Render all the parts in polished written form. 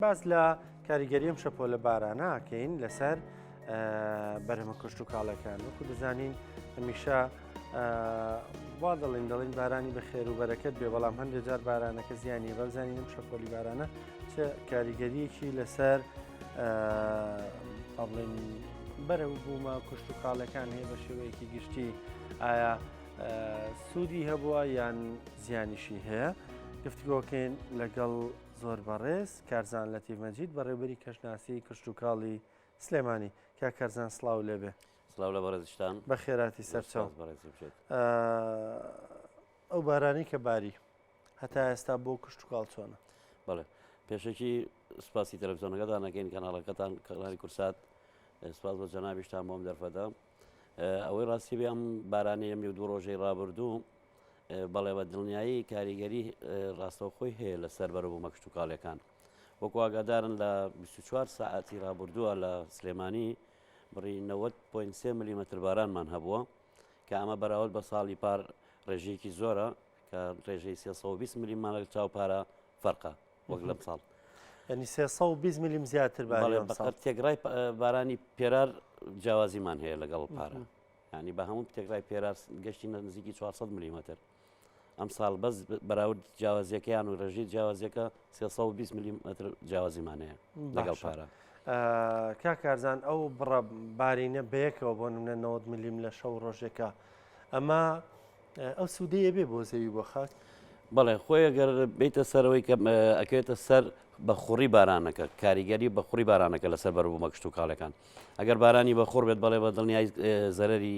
باز لە کاریگەریەم شەپۆ لە باراناکەین لەسەر بەرهەمە کەشت و کاڵەکان وەکو دەزانین هەمیشە وا دەڵین بارانی بە خێر و بەرەکەت بێ بەڵام هەندێک جار بارانەکە زیانی بەزانینم شەپۆلی بارانە چه کاریگەریەکی لەسەر بڵین بەرە بوومە کشت و کاڵەکان هەیە بە شێوەیەکی گشتی ئایا سوودی هەبووە یان زیانیشی هەیە گفتگۆکەین لەگەڵ زۆر بەڕێز کارزان لەتیف مەجید بەڕێوەبەری کەشناسی کشت و کاڵی سلێمانی کا کارزان سڵاو لێبێ سلااو لە بەڕێزشتان بە خێراتی سەرچاو بەڕێزی ئەو بارانی کە باری هەتا ئێستا بۆ کشت و کاڵ چۆنە بەڵێ پێشەکی سپاسی تەلەڤیزیۆنەکەتان نەکەین کەناڵەکەتان کەناڵی کورسات سپاس بۆ جەنابیشتان بۆم دەرفەدا ئەوەی ڕاستی بێ ئەم بارانەیە می دوو ڕۆژەی ڕابردوو بەڵێ بە دڵنیایی کاریگەری ڕاستەوخۆی هەیە لە سەربەر بوو مەکشت و کاڵەکان وەکو ئاگادارن لە 24 ساعتی ڕابردووە لە سلێمانی بڕی 90.3 میلیمەتر بارانمان هەبووە کە ئەمە بەراورد بە ساڵی پار ڕێژەیەکی زۆرە کە ڕێژەی 320 میلیمانە چاوپارە فەرقە وەک لەم ساڵ ینی 320 میلیم زیاتر بەقەت تێگرای بارانی پێرار جیاوازیمان هەیە لەگەڵ پارە ینی بە هەموو تێگرای پێرار گەشتی نزیکی 400 میلیمەتر ئەم ساڵ بەس بەراورد جیاوازیەکەیان و ڕێژی جیاوازیەکە 320 میلیمەتر جیاوازیمان هەیە لەگەڵ پارە کا کارزان ئەو بڕە بارینە بەیەکەوە بۆ نمونە 90 میلیم لە شەو ڕۆژێکە ئەمە ئەو سوودەیە بێ بۆ زەوی بۆ خاک بەڵێ خۆی ئەگەر بیتە سەرەوەی کە ئەکەوێتە سەر بەخوڕی بارانەکە کاریگەری بەخوڕی بارانەکە لەسەر بەربوو مەکشت و کاڵەکان ئەگەر بارانی بەخۆر بێت بەڵێ بە دڵنیای زەرەری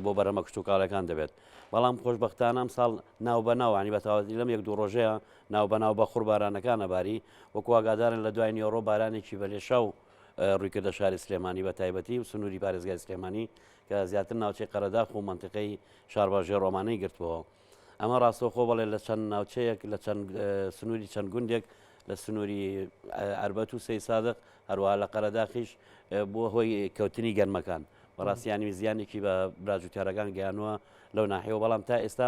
بۆ بەرە مەکشت و کاڵەکان دەبێت بەڵام خۆشبەختانە ئەم ساڵ ناو بەناو عنی بەتەواتی لەم یەک دوو ڕۆژەیە ناو بەناو بەخوڕ بارانەکانە باری وەکو ئاگادارن لە دوای نیوەڕۆ بارانێکی بەلێشە و ڕوویکردە شاری سلێمانی بە تایبەتی و سنووری پارێزگای سلێمانی کە زیاتر ناوچەی قەرەداخ و منتیقەی شارباژێر ڕۆمانەی گرتووە ئەمە ڕاستەوخۆ بەڵێ لە چەند ناوچەیەک لە چەند سنووری چەند گوندێک لە سنووری ئەربەت و سەی سادق هەروەها لە قەرەداخیش بۆ هۆی کەوتنی گەرمەکان بەڕاستیانی زیانێکی بە براجوتیارەکان گەیانووە لەو ناحیەوە بەڵام تا ئێستا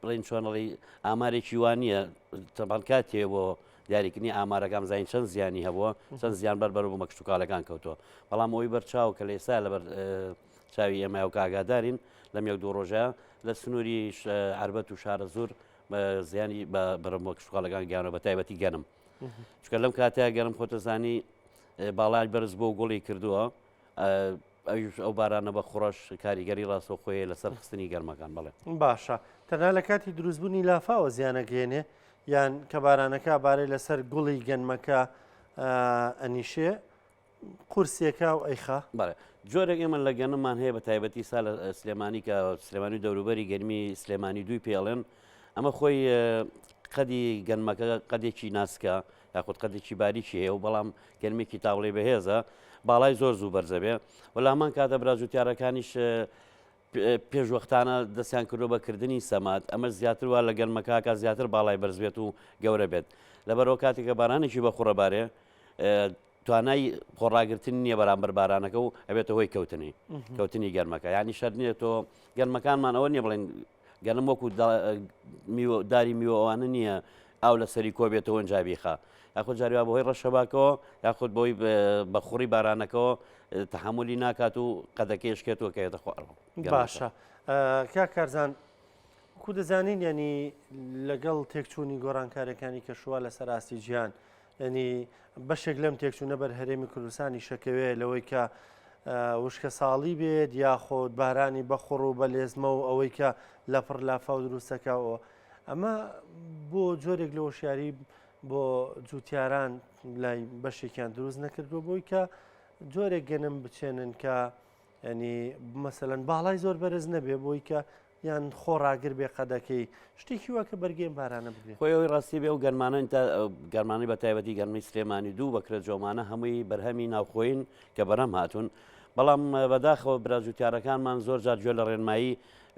بڵین چۆنەڵی ئامارێکی وان نییە تەمان کاتێ بۆ دیاریکردنی ئامارەکان زین چەند زیانی هەبووە چەند زیان بەر بۆ مەکشت و کاڵەکان کەوتووە بەڵام ئەوی بەرچاو کە لە ئێستا لەبەر چاوی ئێمە و کاگادارین لەم یەک دوو ڕۆژە لە سنووری ئەربەت و شارە زۆر زیانی بەرە مەکشت و کاڵەکان گیانەوە بە تایبەتی گەنم چکە لەم کاتەیە گەرم خۆتەزانی باڵای بەرز بۆ گوڵی کردووە ئەو بارانە بە خوڕەش کاریگەری ڕاستەوخۆیە لەسەر خستنی گەرمەکان بڵێ باشە تەنها لە کاتی دروستبوونی لافاوە زیانەگەێنێ یان کە بارانەکە بارەی لەسەر گوڵی گەنمەکە ئەنیشێ قورسێکە و ئەیخا بەڵێ جۆرێک ئێمە لە گەنممان هەیە بە تایبەتی سا لە سلێمانی کە سلێمانی دەوروبەری گەرمی سلێمانی دوی پێڵێن ئەمە خۆی قەدی گەنمەکە قەدێکی ناسکە یاخود قەدێکی باریکی هەیە و بەڵام گەرمێکی تاوڵێ بەهێزە باڵای زۆر زوو بەرزەبێ و لە هەمان کاتە براجوتیارەکانیش پێشوەختانە دەستیان کردو بەکردنی سەمات ئەمە زیاتر وە لە گەرمەکەکە زیاتر باڵای بەرز بێت و گەورە بێت لەبەرەوە کاتێککە بارانێکی بەخوڕەبارێ توانای خۆڕاگرتن نییە بەرامبەر بارانەکە و ئەبێتە هۆی کەوتنی گەرمەکە ینی شەر نیە تۆ گەرمەکانمان ئەوە نییە بڵێن گەرم وەکو داری میوەوانە نییە ئاو لە سەری کۆ بێتەوە ئەنجابیخە یاخود جاریوا بەهۆی ڕەشەباکەوە یاخود بۆی بەخوڕی بارانەکەەوە تەحملی ناکات و قەدەکەشکێتەوە کەێتە خوارەوە باشە کا کارزان کو دەزانین ینی لەگەڵ تێکچوونی گۆڕانکارەکانی کەشووە لە سەراستی گیان ینی بەشێک لەم تێکچوونە بەر هەرێمی کوردستانی شەکەوێ لەوەی کە وشکە ساڵی بێت یاخۆت بارانی بەخوڕ و بەلێزمە و ئەوەی کە لە پڕ لافا و دروستەکەەوە ئەمە بۆ جۆرێک لە هۆشیاری بۆ جوتیاران لای بەشێکیان دروست نەکردو بۆی کە جۆرێک گەنم بچێنن کە ینی مەسەلەن باڵای زۆر بەرز نەبێ بۆی کە یان خۆڕاگر بێ قەدەکەی شتێکی وە کە بەرگێن بارانە بگرێت خۆی ئەوی ڕاستی بێ و گەرمانی بە تایبەتی گەرمی سلێمانی دوو بەکرە جۆمانە هەمووی بەرهەمی ناوخۆین کە بەرەم هاتوون بەڵام بەداخەوە براجوتیارەکانمان زۆر جار گوێ لە ڕێنمایی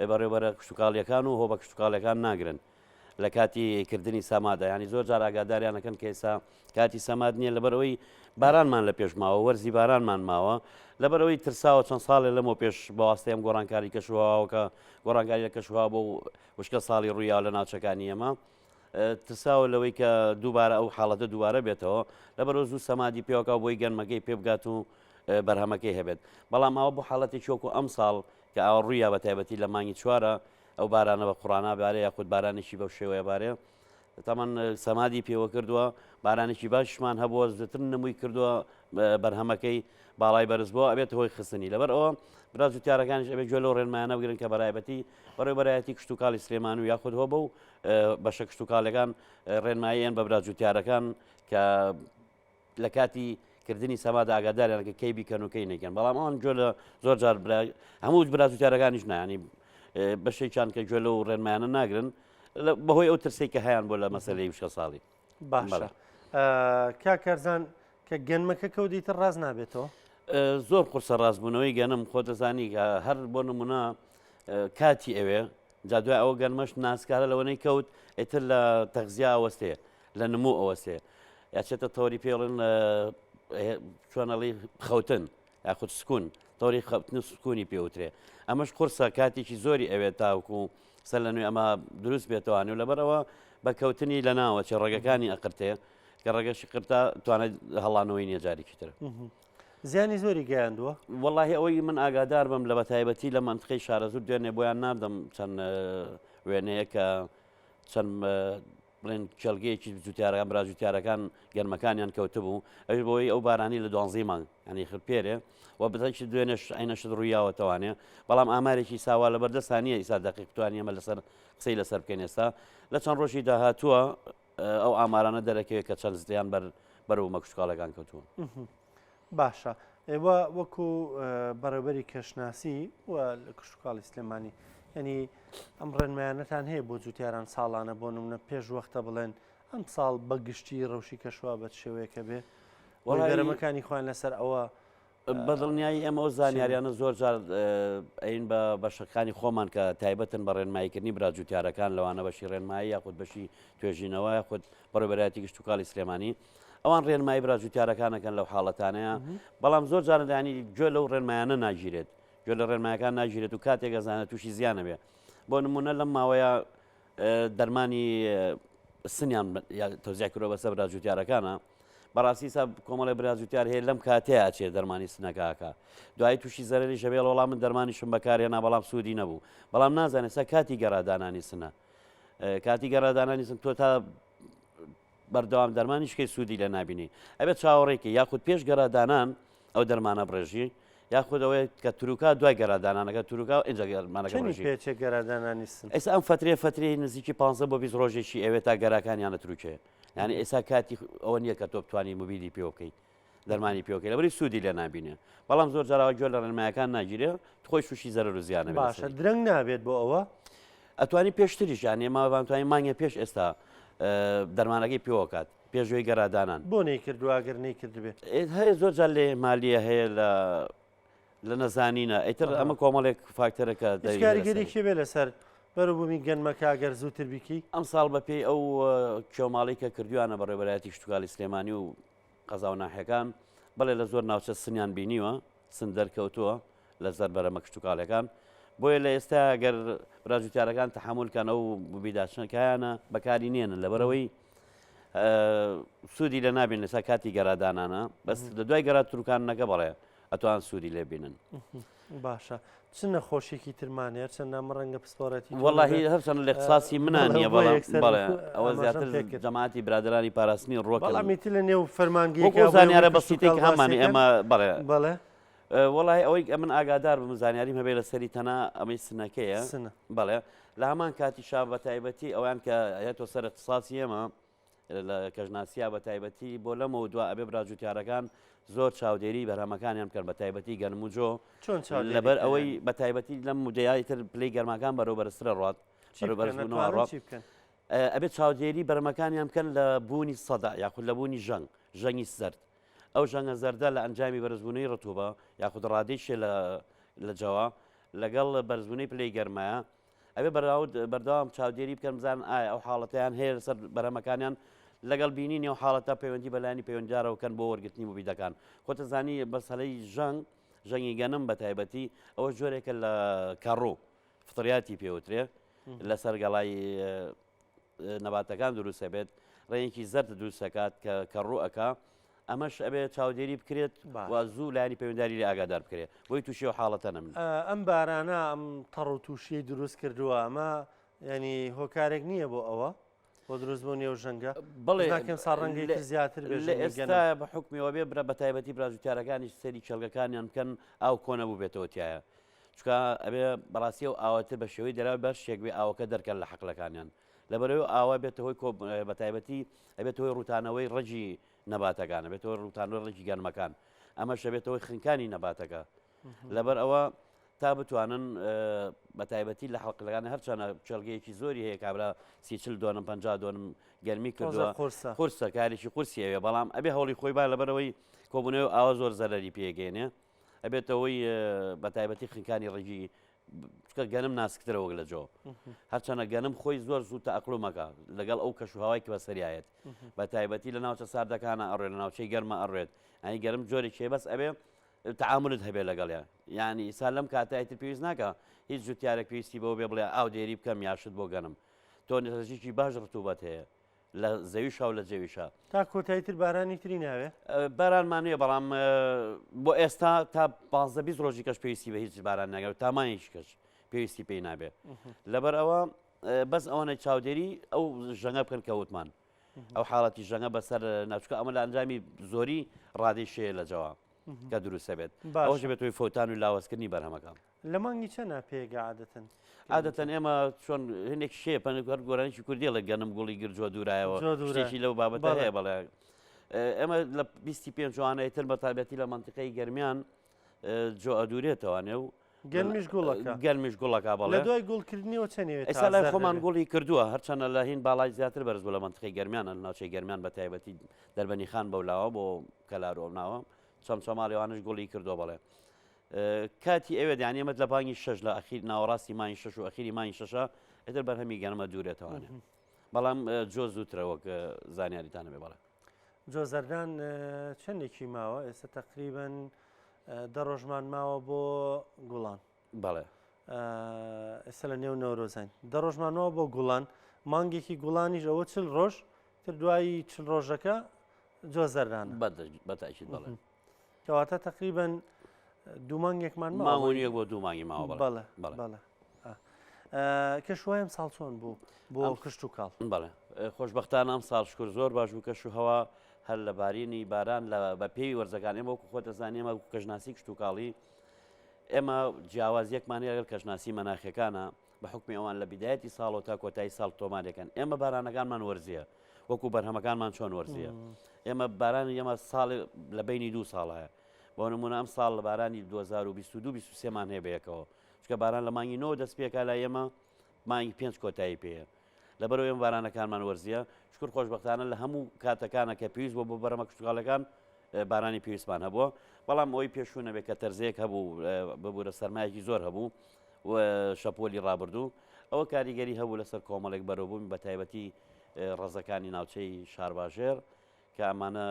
بەڕێوەبەرە کشتتوکاڵیەکان و هۆ بە کشتتوکاڵەکان ناگرن لە کاتی کردنی سامادا ینی زۆر جار ئاگاداریانەکەن کە ئێستا کاتی سەماد نییە لەبەرەوەی بارانمان لە پێش ماوە وەرزی بارانمان ماوە لەبەرەوەی ترساوە چەند ساڵێ لەمەوە پێش بەواستەیەم گۆڕانکاری کەشوهاوەکە گۆڕانکاری لە کەشوها بۆ وشکە ساڵی ڕوویا لە ناوچەکانی ئێمە ترساوە لەوەی کە دووبارە ئەو حاڵەتە دووبارە بێتەوە لەبەرەوە زوو سەمادی پێوەکە بۆی گەنمەکەی پێ بگات و بەرهەمەکەی هەبێت بەڵام ئەوە بۆ حاڵەتی چۆکو ئەم ساڵ کە ئاوە ڕوویە بە تایبەتی لە مانگی چوارە ئەو بارانە بە قوڕانا بارێ یاخود بارانێکی بەو شێوەیە بارێ تەمان سەمادی پێوە کردووە بارانێکی باشمان هەبووە زووتر نمووی کردووە بەرهەمەکەی باڵای بەرز بۆ ئەبێت هۆی خستنی لەبەر ئەوە براز و تیارەکانش ئەبێ گوێ لەو ڕێنمایانە بگرن کە بەرایەتی بەڕێ بەرایەتی کشتتوکاڵی سلێمان و یاخود هۆ بە و بەشە کشتتوکالەکان ڕێنماییان بە براز و تیارەکان کە لە کاتی کردنی سەمادا ئاگاداریان کە کەی بیکەن و کەی نەکەن بەڵام ئەوان گوێ لە زۆر جار هەموو براز و تیارەکانیش نانی بەشێکیان کە گوێ لەو ڕێنمایانە ناگرن بەهۆی ئەو ترسێک کە هەیان بۆ لە مەسەلەی وشە ساڵی باشە کاکەرزان کە گەنمەکە کەوتیتر ڕاز نابێتەوە زۆر قورسە ڕاستبوونەوەی گەنم خۆتەزانی هەر بۆ نمونە کاتی ئەوێ جا دوای ئەوە گەنمەش ناسکارە لەوەنەی کەوت ئێتر لە تەغزیا ئەوەستەیە لە نموو ئەوەستەیە یاچێتە تەوری پێڵن چۆنەڵی خەوتن یاخود سکون تەوری خەوتن و سکوونی پێوترێ ئەمەش قورسە کاتێکی زۆری ئەوێت تاوکو سەر لە نوێ ئەمە دروست بێتەوەوانی و لەبەرەوە بە کەوتنی لە ناوە چێ ڕێگەکانی ئەقرتێ کە ڕێگەشی قرتا توانێت هەڵانەوەی نیێجارێکی ترە زیانی زۆری گەیاندووە واللهی ئەوەی من ئاگادار بم لە بەتایبەتی لە منطقەی شارەزوو دوێنێ بۆیان ناردەم چەند وێنەیە کە چەند بڵێن کێڵگەیەکی جوتیارەکان براجوتیارەکان گەرمەکانیان کەوتە بوو ئەوش بۆی ئەو بارانی لە 12 مانگ ینی خرپێرێ و بەتەنشی دوێنێش عینەشت ڕوویاوەتەوانێ بەڵام ئامارێکی ساوا لە بەردەستانیە ئیسا دقیق توانیە ئەمە لەسەر قسەی لەسەر بکەین ئێستا لە چەند ڕۆژی داهاتووە ئەو ئامارانە دەرەکەوێت کە چەند زیان بەرەو مەکشتکاڵەکان کەوتووە باشە ئێوە وەکو بەڕێبەری کەشناسی و لە کشتتوکاڵی سلێمانی ینی ئەم ڕێنمایانەتان هەیە بۆ جوتیاران ساڵانە بۆ نمونە پێش وەختە بڵێن ئەم ساڵ بەگشتی ڕەوشی کەشوا بە شێوەیەکە بێ گەرەمەکانی خوان لەسەر ئەوە بەدڵنیایی ئەمە ئەو زانیاریانە زۆر جار ئەین بە بەشەکانی خۆمان کە تایبەتن بە ڕێنماییکردنی براجوتیارەکان لەوانە بەشی ڕێنمایی یاخود بەشی توێژینەوە یاخود بەڕێبەرایەتی کشتتوکاڵی سلێمانی ئەوان ڕێنمایی براجوتیارەکانەکەن لەو حاڵەتانەیە بەڵام زۆر جارەدانی گوێ لەو ڕێنمایانە ناگیرێت گوێ لە ڕێنمایەکان ناگیرێت و کاتێک گەزانێت تووشی زیانە بێ بۆ نمونە لەم ماوەیە دەرمانی سنیان تۆزیاکرۆ بەسەر براجوتیارەکانە بەڕاستی سا کۆمەڵی برازوتیار هەیە لەم کاتەیە چێ دەرمانی سنەکەکە دوای تووشی زەرری ژەبێ وەڵام من دەرمانیشم بەکارێنا بەڵام سوودی نەبوو بەڵام نازانێت سا کاتی گەڕادانانی سنە کاتی گەڕادانانی سن تۆ تا بەردەوام دەرمانیشکەی سوودی لە نبینی ئەبێت چاوەڕێکی یاخود پێش گەڕادانان ئەو دەرمانە بڕێژی یاخود ئەوەیە کە تروکا دوای گەڕادانانەکە تروکا ئینجا گەرمانەکە پێچێ گەرادانانی سن ئێستا ئەم فترەی نزیکی 15 بۆ 20 ڕۆژێکی ئەوێت تا گەراکانیانە تروکێ یعنی ئێستا کاتی ئەوە نییە کە تۆ بتوانانی موبیلی پێ بکەیت دەرمانی پێوکەی لەبەری سوودی لێ نبینێ بەڵام زۆر جاراوە گوێ لە ڕێنمایەکان ناگیرێ خۆی شوشی زەرەر و زیانە باشە درەنگ نابێت بۆ ئەوە ئەتوانی پێشتریش یانێ ماوانتوانی مانگە پێش ئێستا دەرمانەکەی پێوەکات پێشوەی گەڕادانان بۆ نەیکردو ئەگەر نەیکرد بێت هەیە زۆر جار لێ مالیە هەیە لە نەزانینە ئیتر ئەمە کۆمەڵێک فاکتەرەکە کاریگەریکی بێ لەسەر بەروبوومی گەنمەکە ئەگەر زووتر بیکی ئەم ساڵ بەپێی ئەو کێماڵی کە کردویانە بە ڕێبەرایەتی کشتتوکاڵی سلێمانی و قەزا و ناحیەکان بەڵێ لە زۆر ناوچە سنیان بینیوە سن دەرکەوتووە لە زەر بەرەمە کشتتوکاڵەکان بۆیە لە ئێستا گەر براجوتیارەکان تەحملکان ئەو ببیداچنەکەیانە بەکاری نێنن لەبەرەوەی سوودی لە نابین لەسا کاتی گەڕادانانە بەس لە دوای گەرا تروکان نەکە بەڵێ ئەتوان سوودی لێ بینن باشە چ نەخۆشیێکی ترمانێت چەند نام ڕەنگە پسپۆرەتی واللهی هەرچەند لە اختصاسی منان نیە بەڵێ ئەوە زیاتر جەماعەتی برادرانی پاراستنی ڕۆک بەڵامیتی لە نێو فەرمانگەیەکی زانیارە بەسیتێک هەمانی ئێمە بەڵێ وڵی ئەوەی ئەمن ئاگادار بم زانیاریم هەبێ لە سەری تەنا ئەمەی سنەکەیە بەڵێ لە هەمان کاتی شا بە تایبەتی ئەویان کە هێتۆ سەر اختصاسی ئێمە لە کەژناسییا بە تایبەتی بۆ لەمەوە دو ئەبێ براجوتیارەکان زۆر چاودێری بەرهەمەکانیان کرد بە تایبەتی گەنم و جۆ لەبەر ئەوەی بە تایبەتی لەم مودەیایتر پلەی گەرمەکان بەرەوبەرسرە ڕات بەرەبەربوونەوە ڕات ئەبێت چاودێری بەرهەمەکانیان بکەن لە بوونی سەدا یاخود لە بوونی ژەنگی زەرد ئەو ژەنگە زەردە لە ئەنجامی بەرزبوونەی ڕتوبە یاخود ڕادێشێ لە جەوە لەگەڵ بەرزبوونەی پلەی گەرمایە ئەبێ بەردەوام چاودێری بکەن بزان ئایا ئەو حاڵەتیان هەیە لەسەر بەرهەمەکانیان لەگەڵ بینینی و حاڵەتە پەیوەندی بەلایانی پەیوەنددارەوەکەن بۆ وەرگرتنی مبیدەکان خۆتە زانی بەسەلەی ژەنگی گەنم بە تایبەتی ئەوە جۆرێکە لە کەڕوو فتریاتی پێوترێ لەسەر گەڵای نەباتەکان دروستە بێت ڕێنێکی زەرد دروستەکات کە ڕوئەکە ئەمەش ئەبێت چاودێری بکرێت و زوو لایانی پەیوەندداری لێ ئاگادار بکرێت بۆی تووشی و حاڵەتە نەمن ئەم بارانە ئەم تەڕ و تووشی دروست کردووە ئەمە ینی هۆکارێک نییە بۆ ئەوە بۆ دروستبوونی ئەو ژەنگە بڵێ سا ڕەنگەی زیاتر لە ئێستا بە حکمیەوە بێ برە بە تایبەتی برازوتارەکانی سەری کێڵگەکانیان بکەن ئاو کۆنە بوو بێتەوە تایە چکە ئەبێ بەڕاستی و ئاواتر بە شێوەی دەراوی بەش شێک بێ ئاوەکە دەرکەن لە حەقلەکانیان لەبەرەوە ئاوا بێتەوەی بە تایبەتی ئەبێتەوەی ڕوتانەوەی ڕەجی نەباتەکانە بێتەوە ڕوتانەوەی ڕێکی گەرمەکان ئەمەش دەبێتەوەی خنکانی نەباتەکە لەبەر ئەوە تا بتوانن بە تایبەتی لە حەقلەکان هەرچەنە چێلگەیەکی زۆری هەیە کابرا 30 دۆنم 50 دۆنم گەرمی کردووە قورسە کارێکی قورسیەوە بەڵام ئەبێ هەوڵی خۆی با لەبەرەوەی کۆبوونەوە ئاوا زۆر زەرەری پێگەێنێ ئەبێتەوەی بە تایبەتی خنکانی ڕێژی چکە گەنم ناسکترەوە لە جۆ هەرچەنە گەنم خۆی زۆر زوو تەعقلومەکە لەگەڵ ئەو کەشوهاوای کە بەسەریایەت بە تایبەتی لە ناوچە ساردەکانە ئەڕێت لە ناوچەی گەرمە ئەڕێت ئەنی گەرم جۆرێکی بەس ئەبێ تعاملت هەبێ لەگەڵیان یعنی ئیسا لەم کاتایتر پێویست ناکە هیچ جوتیارێک پێویستی بەوە بێ بڵێ ئاو دێری بکەم یاشت بۆ گەنم تۆ نێژێکی باش ڕتوبەت هەیە لە زەویشا و لە جێویشە تا کۆتاییتر بارانی تری ناوێ بارانمانویە بەڵام بۆ ئێستا تا 15 ڕۆژی کەش پێویستی بە هیچ باران ناگەوێت تامایش کەش پێویستی پێی نابێت لەبەر ئەوە بەس ئەوەنە چاودێری ئەو ژەنگە بکەن کەوتمان ئەو حاڵەتی ژەنگە بەسەر ناچکە ئەمە لە ئەنجامی زۆری ڕادێشەیە لەجەوە کە دروستە بێت ئەوش بێتەوەی فۆتان و لاوەستکردنی بەرهەمەکان لە مانگی چەنە پێگە عادەتەن عادەتەن ئێمە چۆن هەندێک شێ پەنگوەر گۆرانیی کوردی لە گەنم گوڵی گرجوە دوورایەوە شتێکی لەو بابەتە هەیە بەڵێ ئێمە لە 25 جوانەیەتر بە تایبەتی لە منتیقەی گەرمیان جۆ ئەدورێتەوانێ و گەرمیش گوڵەکە گەرمیش گوڵەکە بەڵێ لە دوای گوڵکردنیەوە چەندێت ئێستا لای خۆمان گوڵی کردووە هەرچەنە لە هین باڵای زیاتر بەرز بوو لە منتیقەی گەرمیانە لە ناوچەی گەرمیان بە تایبەتی دەربەنی خان بەولاوە بۆ کەلارۆ ناوە چەمچەماڵێوانش گوڵی کردووە بەڵێ کاتی ئەوێ دیانی ئەمەد لە بانگی 6 لە ئەخیر ناوەڕاستی مای 6 و ئەخیری مای 6 ئێتر بەرهەمی گەنمە دوورێتەوانێ بەڵام جۆ زووترە وەک زانیاریتانە بێ بەڵێ جۆ زەردان چەندێکی ماوە ئێستا تقریبن دە ڕۆژمان ماوە بۆ گوڵان بەڵێ ئێستا لە نێو نەورۆزین دە ڕۆژمانەوە بۆ گوڵان مانگێکی گوڵانیش ئەوە چل ڕۆژ تر دوایی چل ڕۆژەکە جۆ زەردان بەتاکید بڵێ کەواتە تقریبن دوو مانگێکمان ماوەیەک بۆ دوو مانگی ماوە بەڵێ بەڵێ کەشوایم ساڵ چۆن بوو بۆ کشت و کاڵ بەڵێ خۆشببختانە ئەم ساڵ شکر زۆر باش بوو کەش و هەوا هەر لە بارینی باران لە بە پێی وەرزەکان ئێمە وەکو خۆتە زانانی ئێمە کەژناسی کشت و کاڵی ئێمە جیاوازیەکمان لەگەڵ کەژناسی مەناخیەکانە بە حکمی ئەوان لە بیدایەتی ساڵەوە تا کۆتایی ساڵ تۆمارەکەن ئێمە بارانەکانمان وەرزیە وەکو بەرهەمەکانمان چۆن وەرزیە ئێمە بارانی ئێمە ساڵ لە بینی دوو ساڵایە بۆ نمونە ئەم ساڵ لە بارانی 2022-23مان هەیە بەیەکەوە چکە باران لە مانگی 9 دەست پێکا لای ئێمە مانگی 5 کۆتایی پێەیە لەبەرەوە ئێمە بارانەکانمان وەرزیە شکر خۆشببختانە لە هەموو کاتەکانە کە پێویست بۆ بەرەمە کشتتوکڵەکان بارانی پێویستمان هەبووە بەڵام ئەوی پێشوونە بێت کە تەرزەیەک هەبوو ببوورە سەرمایەکی زۆر هەبوو و شەپۆلی ڕابردوو ئەوە کاریگەری هەبوو لەسەر کۆمەڵێک بەرەبوومی بە تایبەتی ڕزەکانی ناوچەی شارباژێر کە ئەمانە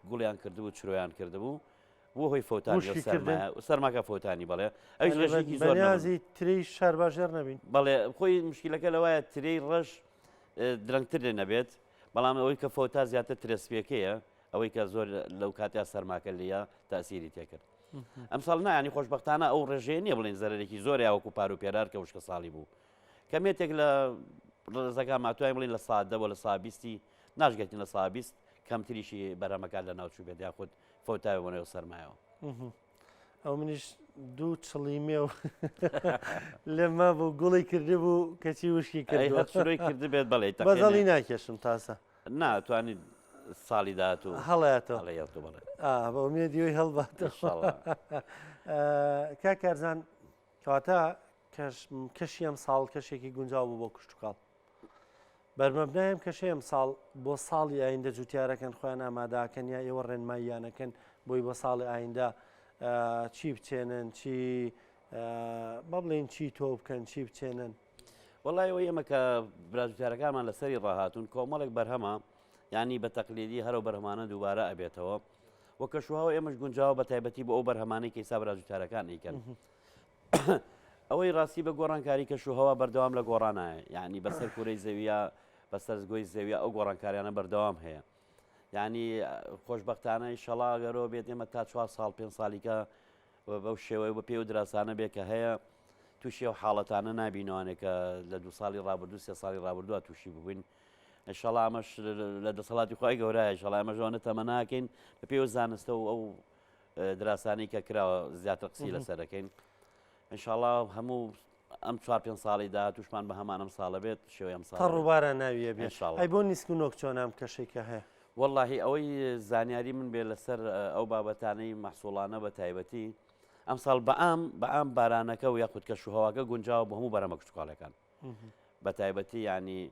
گوڵیان کردبوو چرۆیان کردبوو بۆ هۆی فۆتانی سەرماکە فۆتانی بەڵێ ئەوش ڕێژێکی زۆرنازی تری شارباژێر نەبین بەڵێ خۆی مشکلەکە لەوایە ترەی ڕەش درەنگتر لێ نەبێت بەڵام ئەوەی کە فۆتا زیاتر ترسپێکەیە ئەوەی کە زۆر لەو کاتیا سەرماکە لە تاسیری تێکرد ئەم ساڵ نایانی خۆشببختانە ئەو ڕێژەیە نییە بڵین زەرێکی زۆر یاوەکو پار و پێرار کە وشکە ساڵی بوو کەمێتێک لە ڕزەکان ماتوای بڵین لە سادەوە لە سابیستی ناشگەتین لە سابیست کەمتریشی بەرەمەکان لە ناوچوو بێت یاخود فۆتاوی بۆنەوە سەرمایەوە ئەو منیش دوو چڵیمێ و لێمە بۆ گوڵی کردی بوو کەچی وشکی کردی کرد بێت بڵێ بەزەڵی ناکێشم تاسە ناتوانانی ساڵی داات و هەڵەتەوە بڵێ بە مێدیۆی هەڵباتە کاکارزان کەواتە کەشی ئەم ساڵ کەشێکی گونجاو بوو بۆ کشت و کاڵ بەرمەبنایم کەشەیەم ساڵ بۆ ساڵی ئایندە جوتیارەکەن خۆیان ئاماداکەن یا ئێوە ڕێنماییانەکەن بۆی بۆ ساڵی ئایندە چی بچێنن چی بەڵێن چی تۆ بکەن چی بچێنن وڵای ئەوە ئێمە کە برازوتارەکانمان لەسەری ڕاهاتون کۆمەڵێک بەرهەمە ینی بە تەقلیدی هەرو بەرهەمانە دووبارە ئەبێتەوە وەکە شوهاوە ئێمەش گونجاوە بە تایبەتی بۆ ئەو بەرهەمانەی کە ئێستا برازوتارەکان ئیکەن ئەوەی ڕاستی بە گۆڕانکاری کەشوهەوا بەردەوام لە گۆڕانایە یعنی بەسەر کوورەی زەویە بەسەر زگۆی زەویە ئەو گۆڕانکاریانە بەردەوام هەیە یعنی خۆشببختانەی شەڵاگەرەوە بێت ئێمە تا 4 ساڵ 5 ساڵیکە بەو شێوەیە بە پێ و دراسانە بێ کە هەیە تووشی ئەو حاڵەتانە نبینەوەێک کە لە 2 ساڵی ڕابردوو 3 ساڵی ڕابردووە تووشی ببووین شەڵا ئەمەش لە دەسەڵاتی خۆی گەورایە شەڵامەژۆنە تەمە ناکەین بە پێ و زانستە و ئەو دراسانی کە کراوە زیاتر قسی لەسەرەکەین انشاءله هەموو ئەم 4 ساڵی دا توشمان بە هەمانم ساڵە بێت شێوەی ئەم ساڵ ڕووبارە ناویە بێت ئەی بۆ نیسکونۆک چۆنام کەشێکە هەیە واللهی ئەوەی زانیاری من بێ لەسەر ئەو بابەتانەی مەحسوڵانە بە تایبەتی ئەم ساڵ بەعام بارانەکە و یاخود کەشوهەواکە گونجاوە بە هەموو بەرهەمە کشتتوکاڵەکان بە تایبەتی ینی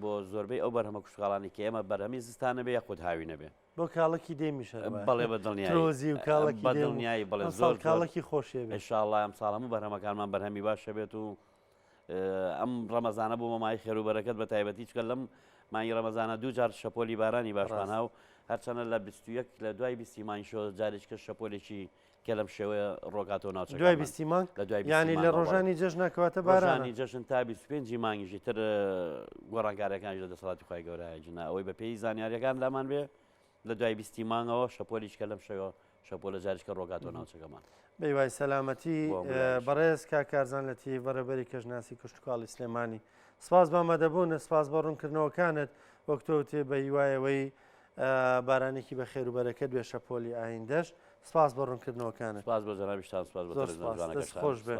بۆ زۆربەی ئەو بەرهەمە کشتتوکاڵانی کە ئێمە بەرهەمی زستانە بێ یاخود هاوی نەبێ بۆ کاڵکی دێمیشە بەڵێ بەدڵنیایی و کاڵکی بەدڵنیایی بڵێ زۆر کاڵکی خۆشێ بێ ئینشاءالله ئەم ساڵ هەموو بەرهەمەکانمان بەرهەمی باشە بێت و ئەم ڕەمەزانە بۆ مەمای خێر و بەرەکەت بە تایبەتی چکە لەم مای ڕەمەزانە دوو جار شەپۆلی بارانی باشمان هاو هەرچەنە لە 21 لە دوای 20 مانگ شۆ جارێککە شەپۆلێکی کە لەم شێوەیە ڕۆکاتەوە ناوچەکان دوای 20 مانگ ینی لە ڕۆژانی جەژنەکەواتە بارانی جەژن تا 25 مانگیژی تر گۆڕانکاریەکانی لە دەسەڵاتی خۆی گەورەیە جنا ئەوەی بە پێی زانیاریەکان لامان بێ لە دوای 20 مانگەوە شەپۆلیشکە لەم شەوە شەپۆ لە جارێککە ڕۆکاتەوە ناوچەکەمان بەیوای سەلامەتی بەڕێز کاکارزان لە تی بەرەبەری کەژناسی کشتتوکاڵی سلێمانی سپاس بە مەدەبوون سپاس بە ڕوونکردنەوەکانت وەکتۆ تێ بە هیوایەوەی بارانێکی بە خێر و بەرەکەت بێ شەپۆلی ئایندەش سپاس بە ڕوونکردنەوەکانت سپاس بۆ جەنابیشتان سپاس بە خۆش بێ